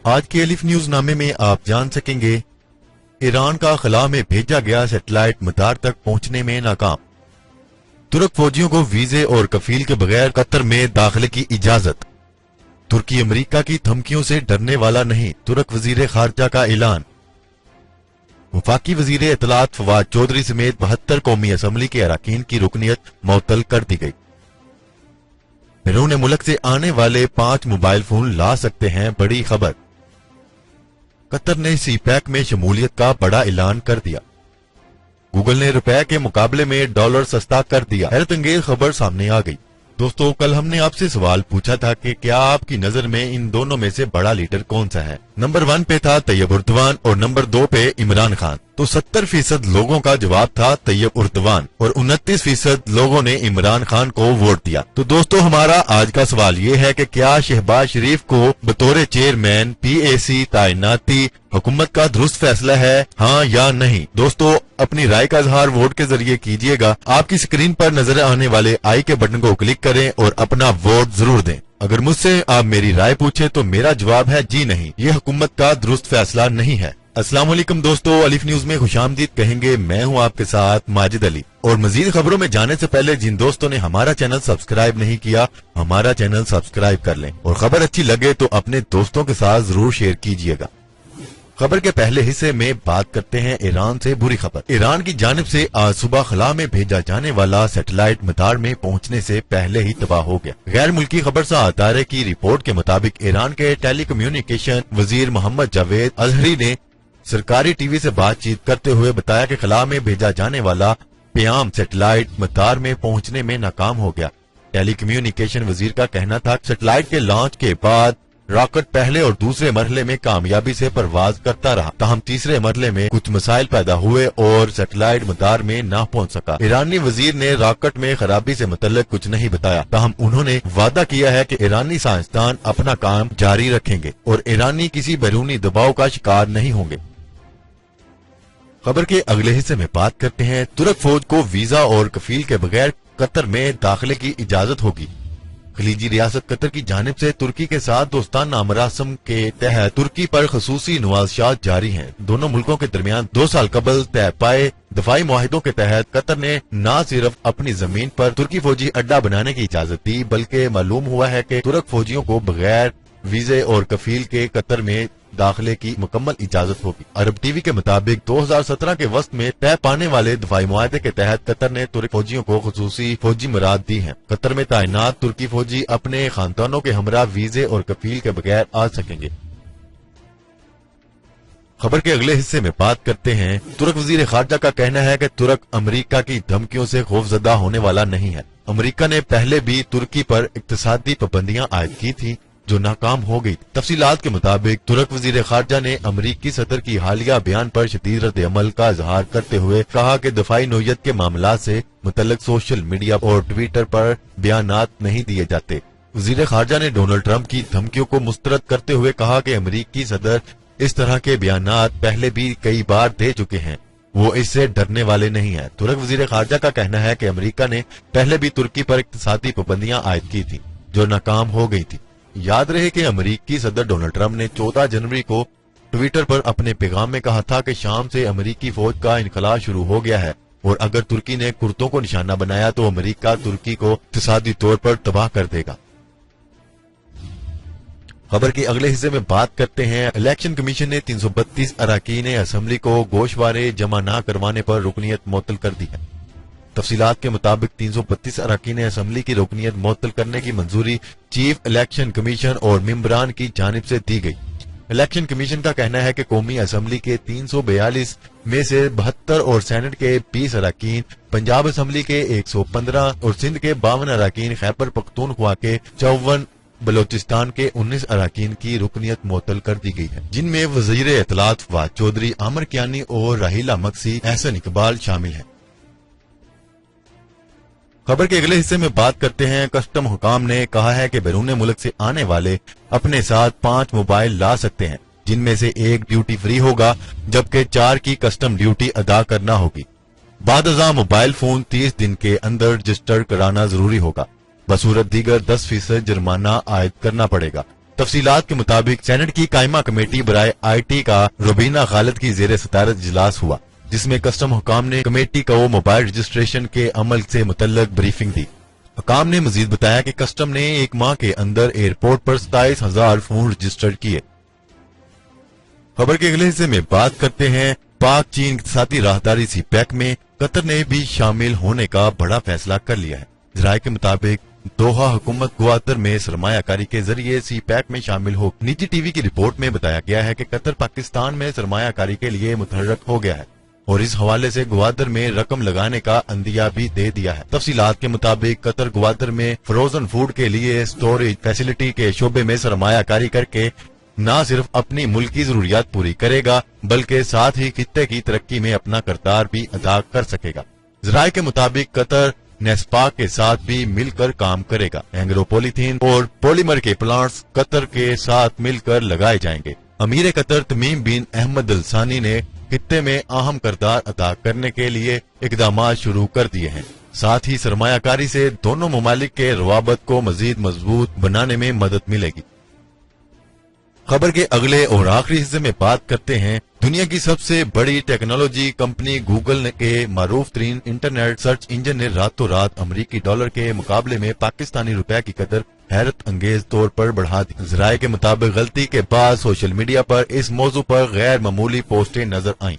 आज के अलिफ न्यूज नामे में आप जान सकेंगे, ईरान का खला में भेजा गया सैटेलाइट मदार तक पहुंचने में नाकाम। तुर्क फौजियों को वीजे और कफील के बगैर कतर में दाखिले की इजाजत। तुर्की अमेरिका की धमकियों से डरने वाला नहीं, तुर्क वजीर खारजा का ऐलान। वफाकी वजीर इत्तलात फवाद चौधरी समेत 72 कौमी असम्बली के अरकान की रुकनियत मुअत्तल कर दी गई। बैरून मुल्क से आने वाले 5 मोबाइल फोन ला सकते हैं, बड़ी खबर। कतर ने सीपैक में शमूलियत का बड़ा ऐलान कर दिया। गूगल ने रुपए के मुकाबले में डॉलर सस्ता कर दिया। हैरत अंगेज खबर सामने आ गई। दोस्तों, कल हमने आपसे सवाल पूछा था कि क्या आपकी नजर में इन दोनों में से बड़ा लीडर कौन सा है। नंबर 1 पे था तैयब उर्दवान और नंबर 2 पे इमरान खान। तो 70% लोगों का जवाब था तैयब उर्दवान और 29% लोगों ने इमरान खान को वोट दिया। तो दोस्तों, हमारा आज का सवाल ये है कि क्या शहबाज शरीफ को बतौर चेयरमैन PAC तैनाती हुकूमत का दुरुस्त फैसला है, हाँ या नहीं। दोस्तों, अपनी राय का इजहार वोट के जरिए कीजिएगा। आपकी स्क्रीन पर नजर आने वाले आई के बटन को क्लिक करें और अपना वोट जरूर दें। अगर मुझसे आप मेरी राय पूछे तो मेरा जवाब है जी नहीं, ये हुकूमत का दुरुस्त फैसला नहीं है। अस्सलाम वालेकुम दोस्तों, अलिफ न्यूज में खुशामदीद कहेंगे। मैं हूं आपके साथ माजिद अली। और मजीद खबरों में जाने से पहले जिन दोस्तों ने हमारा चैनल सब्सक्राइब नहीं किया, हमारा चैनल सब्सक्राइब कर लें और खबर अच्छी लगे तो अपने दोस्तों के साथ जरूर शेयर कीजिएगा। खबर के पहले हिस्से में बात करते हैं ईरान से बुरी खबर। ईरान की जानिब से आज सुबह खला में भेजा जाने वाला सैटेलाइट मदार में पहुंचने से पहले ही तबाह हो गया। गैर मुल्की खबरसां अदारे की रिपोर्ट के मुताबिक ईरान के टेली कम्युनिकेशन वजीर मोहम्मद जावेद अजहरी ने सरकारी टीवी से बातचीत करते हुए बताया कि खला में भेजा जाने वाला प्याम सैटेलाइट मदार में पहुंचने में नाकाम हो गया। टेली कम्युनिकेशन वजीर का कहना था सैटेलाइट के लॉन्च के बाद रॉकेट पहले और दूसरे मरहले में कामयाबी से परवाज करता रहा, ताहम तीसरे मरहले में कुछ मसाइल पैदा हुए और सैटेलाइट मदार में न पहुंच सका। ईरानी वजीर ने रॉकेट में खराबी से मुतल्लिक कुछ नहीं बताया, ताहम उन्होंने वादा किया है कि ईरानी साइंसदान अपना काम जारी रखेंगे और ईरानी किसी बैरूनी दबाव का शिकार नहीं होंगे। खबर के अगले हिस्से में बात करते हैं, तुर्क फौज को वीजा और कफील के बगैर कतर में दाखिले की इजाजत होगी। खलीजी रियासत कतर की जानिब से तुर्की के साथ दोस्ताना मरासम के तहत तुर्की पर खसूसी नवाज़शात जारी हैं। दोनों मुल्कों के दरमियान 2 साल कबल तय पाए दफाई मुआहिदों के तहत कतर ने न सिर्फ अपनी जमीन पर तुर्की फौजी अड्डा बनाने की इजाजत दी, बल्कि मालूम हुआ है कि तुर्क फौजियों को बगैर वीजे और कफील के कतर में दाखिले की मुकम्मल इजाजत होगी। अरब टीवी के मुताबिक 2017 के वस्त में तय पाने वाले दफाई मुआहदे के तहत कतर ने तुर्क फौजियों को खसूसी फौजी मराद दी हैं। कतर में तैनात तुर्की फौजी अपने खानदानों के हमरा वीजे और कफील के बगैर आ सकेंगे। खबर के अगले हिस्से में बात करते हैं, तुर्क वजीर खारजा का कहना है कि तुर्क अमेरिका की धमकियों से खौफजदा होने वाला नहीं है। अमेरिका ने पहले भी तुर्की पर इक्तसादी पाबंदियां आयद की थी जो नाकाम हो गई। तफसीलात के मुताबिक तुर्क वजीर खारजा ने अमरीकी सदर की हालिया बयान पर शदीद रद्द अमल का इजहार करते हुए कहा कि दफाई नौयत के मामला से मुतल्लिक सोशल मीडिया और ट्विटर पर बयानात नहीं दिए जाते। वजीर खारजा ने डोनाल्ड ट्रंप की धमकियों को मुस्तरद करते हुए कहा कि अमरीकी सदर इस तरह के बयानात पहले भी कई बार दे चुके हैं, वो इससे डरने वाले नहीं है। तुर्क वजीर खारजा का कहना है कि अमरीका ने पहले भी तुर्की पर इक्तसादी पाबंदियां आयद की थी जो नाकाम हो गई थी। याद रहे कि अमेरिकी सदर डोनाल्ड ट्रंप ने 14 जनवरी को ट्विटर पर अपने पैगाम में कहा था कि शाम से अमेरिकी फौज का इनकलाब शुरू हो गया है और अगर तुर्की ने कुर्तों को निशाना बनाया तो अमेरिका तुर्की को इक्तिसादी तौर पर तबाह कर देगा। खबर के अगले हिस्से में बात करते हैं, इलेक्शन कमीशन ने 332 अरकान असम्बली को गोशवारे जमा न करवाने पर रुकनियत मुअत्तल कर दी है। तफसीलात के मुताबिक 332 अरकान असम्बली की रुकनियत मुअत्तल करने की मंजूरी चीफ इलेक्शन कमीशन और मेंबरान की जानिब से दी गई। इलेक्शन कमीशन का कहना है कि कौमी असम्बली के 342 में से 72 और सेनेट के 20 अरकान, पंजाब असम्बली के 115 और सिंध के 52 अरकान, खैबर पख्तूनख्वा के 54, बलोचिस्तान के 19 अरकान की रुकनियत मुअत्तल कर दी गई है, जिनमें वजीर इत्तलात फवाद चौधरी, आमिर कियानी और राहिला मक्सी, एहसन इकबाल शामिल हैं। खबर के अगले हिस्से में बात करते हैं, कस्टम हुकाम ने कहा है कि बैरून मुल्क से आने वाले अपने साथ 5 मोबाइल ला सकते हैं, जिनमें से 1 ड्यूटी फ्री होगा जबकि 4 की कस्टम ड्यूटी अदा करना होगी। बादअज़ां मोबाइल फोन 30 दिन के अंदर रजिस्टर कराना जरूरी होगा, बसूरत दीगर 10% जुर्माना आयद करना पड़ेगा। तफसीलात के मुताबिक सेनेट की कायमा कमेटी बराए IT का रुबीना खालिद की जेर सदारत इजलास हुआ, जिसमें कस्टम हुकाम ने कमेटी को मोबाइल रजिस्ट्रेशन के अमल से मुतल्लक ब्रीफिंग दी। हुकाम ने मजीद बताया कि कस्टम ने एक माह के अंदर एयरपोर्ट पर 27,000 फोन रजिस्टर्ड किए। खबर के अगले हिस्से में बात करते हैं पाक चीन इक़्तिसादी राहदारी CPEC में कतर ने भी शामिल होने का बड़ा फैसला कर लिया है। ज़राए के मुताबिक दोहा हुकूमत ग्वादर में सरमायाकारी के जरिए CPEC में शामिल हो। निजी TV की रिपोर्ट में बताया गया है कि कतर पाकिस्तान में सरमायाकारी के लिए मुतहर्रक हो गया है और इस हवाले से ग्वादर में रकम लगाने का अंदिया भी दे दिया है। तफसीलात के मुताबिक कतर ग्वादर में फ्रोजन फूड के लिए स्टोरेज फैसिलिटी के शोबे में सरमायाकारी करके न सिर्फ अपनी मुल्की जरूरियात पूरी करेगा बल्कि साथ ही खित्ते की तरक्की में अपना किरदार भी अदा कर सकेगा। ज़राए के मुताबिक कतर नेस्पा के साथ भी मिलकर काम करेगा। एंग्रो पॉलीथीन और पॉलीमर के प्लांट्स कतर के साथ मिलकर लगाए जाएंगे। अमीर कतर तमीम बिन अहमद अल सानी ने खित्ते में अहम किरदार अदा करने के लिए इकदाम शुरू कर दिए हैं। साथ ही सरमायाकारी से दोनों ममालिक के रवाबत को मजीद मजबूत बनाने में मदद मिलेगी। खबर के अगले और आखिरी हिस्से में बात करते हैं दुनिया की सबसे बड़ी टेक्नोलॉजी कंपनी गूगल के मारूफ तरीन इंटरनेट सर्च इंजन ने रातों रात अमरीकी डॉलर के मुकाबले में पाकिस्तानी रुपए की कदर हैरत अंगेज तौर पर बढ़ा दी। ज़राए के मुताबिक गलती के बाद सोशल मीडिया पर इस मौजू पर गैर मामूली पोस्टें नजर आईं।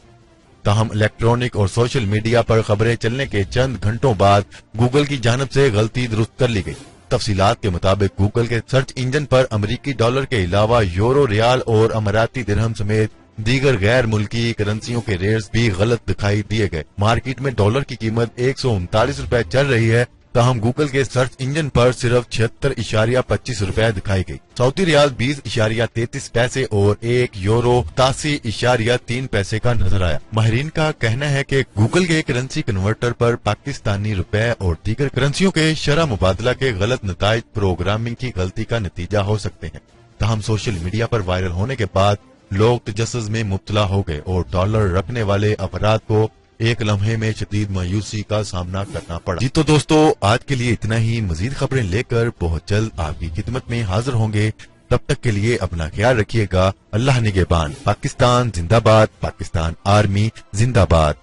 ताहम इलेक्ट्रॉनिक और सोशल मीडिया पर खबरें चलने के चंद घंटों बाद गूगल की जानिब से गलती दुरुस्त कर ली गई। तफसीलात के मुताबिक गूगल के सर्च इंजन पर अमरीकी डॉलर के अलावा यूरो, रियाल और अमाराती दिरहम समेत दीगर गैर मुल्की करेंसियों के रेट्स भी गलत दिखाई दिए गए। मार्केट में डॉलर की कीमत 139 रुपए चल रही है, ताहम गूगल के सर्च इंजन पर सिर्फ 76.25 रुपए दिखाई गई। सऊदी रियाल 20.33 पैसे और 1 यूरो 87.3 पैसे का नजर आया। माहिरीन का कहना है कि गूगल के करेंसी कन्वर्टर पर पाकिस्तानी रुपए और दीगर करेंसियों के शरह मुबादला के गलत नताइज प्रोग्रामिंग की गलती का नतीजा हो सकते हैं। ताहम सोशल मीडिया पर वायरल होने के बाद लोग तजस्सुस में मुब्तला हो गए और डॉलर रखने वाले अफराद को एक लम्हे में शदीद मायूसी का सामना करना पड़ा। जी तो दोस्तों, आज के लिए इतना ही। मजीद खबरें लेकर बहुत जल्द आपकी खिदमत में हाजिर होंगे। तब तक के लिए अपना ख्याल रखिएगा। अल्लाह निगहबान। पाकिस्तान जिंदाबाद। पाकिस्तान आर्मी जिंदाबाद।